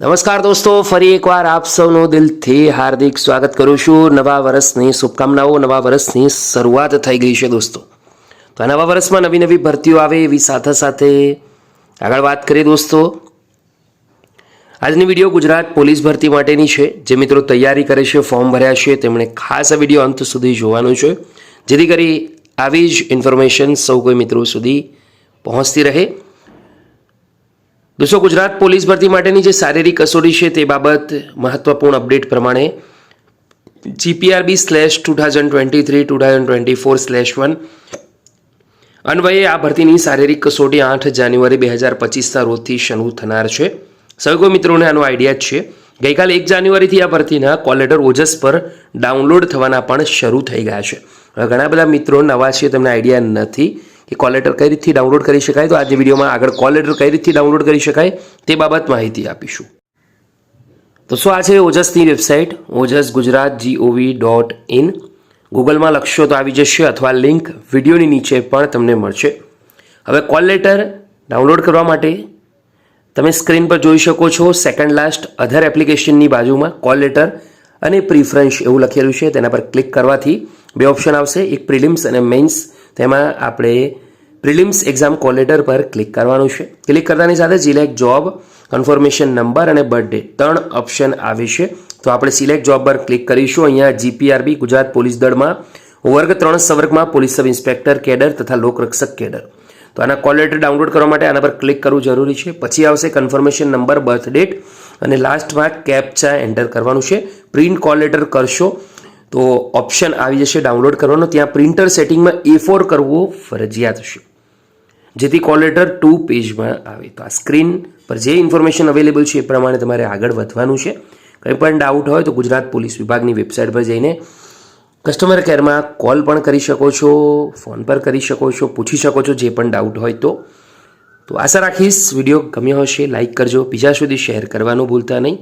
નમસ્કાર દોસ્તો, ફરી એકવાર આપ સૌનું દિલથી હાર્દિક સ્વાગત કરું છું. નવા વર્ષની શુભકામનાઓ. નવા વર્ષની શરૂઆત થઈ ગઈ છે દોસ્તો. તો આ નવા વર્ષમાં નવી નવી ભરતીઓ આવે એવી સાથે સાથે આગળ વાત કરીએ દોસ્તો. આજની વિડીયો ગુજરાત પોલીસ ભરતી માટેની છે. જે મિત્રો તૈયારી કરે છે, ફોર્મ ભર્યા છે, તેમણે ખાસ આ વિડીયો અંત સુધી જોવાનું છે, જેથી કરી આવી જ ઇન્ફોર્મેશન સૌ કોઈ મિત્રો સુધી પહોંચતી રહે. દોસ્તો, ગુજરાત પોલીસ ભરતી માટેની જે શારીરિક કસોટી છે તે બાબત મહત્વપૂર્ણ અપડેટ પ્રમાણે GPRB/2023-2024/1 અન્વયે આ ભરતીની શારીરિક કસોટી 8 જાન્યુઆરી 2025ના રોજથી શરૂ થનાર છે. સૌ કોઈ મિત્રોને આનો આઈડિયા જ છે. ગઈકાલે 1 જાન્યુઆરીથી આ ભરતીના કોલ લેટર ઓજસ પર ડાઉનલોડ થવાના પણ શરૂ થઈ ગયા છે. હવે ઘણા બધા મિત્રો નવા છે, તેમને આઈડિયા નથી કે કોલ લેટર કઈ રીતથી ડાઉનલોડ કરી શકાય. તો આજની વિડીયોમાં આગળ કોલ લેટર કઈ રીતથી ડાઉનલોડ કરી શકાય તે બાબત માહિતી આપીશું. તો શું આ છે ઓજસની વેબસાઇટ ojasgujarat.gov.in. ગૂગલમાં લખશો તો આવી જશે, અથવા લિંક વિડીયોની નીચે પણ તમને મળશે. હવે કોલ લેટર ડાઉનલોડ કરવા માટે તમે સ્ક્રીન પર જોઈ શકો છો, સેકન્ડ લાસ્ટ અધર એપ્લિકેશનની બાજુમાં કોલ લેટર અને પ્રિફરન્સ એવું લખેલું છે. તેના પર ક્લિક કરવાથી બે ઓપ્શન આવશે, એક પ્રિલિમ્સ અને મેઇન્સ. તેમાં આપણે પ્રિલિમ્સ એક્ઝામ કોલ લેટર પર ક્લિક કરવાનું છે. ક્લિક કરતાની સાથે સિલેક્ટ જોબ, કન્ફર્મેશન નંબર અને બર્થ ડેટ 3 ઓપ્શન આવે છે. તો આપણે સિલેક્ટ જોબ પર ક્લિક કરીશું. અહીંયા GPRB ગુજરાત પોલીસ દળમાં વર્ગ 3 સંવર્ગમાં પોલીસ સબ ઇન્સ્પેક્ટર કેડર તથા લોકરક્ષક કેડર. તો આના કોલ લેટર ડાઉનલોડ કરવા માટે આના પર ક્લિક કરવું જરૂરી છે. પછી આવશે કન્ફર્મેશન નંબર, બર્થ ડેટ અને લાસ્ટમાં કેપ્ચા એન્ટર કરવાનું છે. પ્રિન્ટ કોલ લેટર કરશો તો ઓપ્શન આવી જશે ડાઉનલોડ કરવાનો. ત્યાં પ્રિન્ટર સેટિંગમાં A4 કરવો ફરજિયાત છે, જેથી કોલ લેટર 2 પેજમાં આવે. તો આ સ્ક્રીન પર જે ઇન્ફોર્મેશન અવેલેબલ છે એ પ્રમાણે તમારે આગળ વધવાનું છે. કંઈ પણ ડાઉટ હોય તો ગુજરાત પોલીસ વિભાગની વેબસાઇટ પર જઈને કસ્ટમર કેરમાં કોલ પણ કરી શકો છો, ફોન પર કરી શકો છો, પૂછી શકો છો જે પણ ડાઉટ હોય તો આશા રાખીશ વિડીયો ગમ્યો હશે. લાઇક કરજો, બીજા સુધી શેર કરવાનું ભૂલતા નહીં.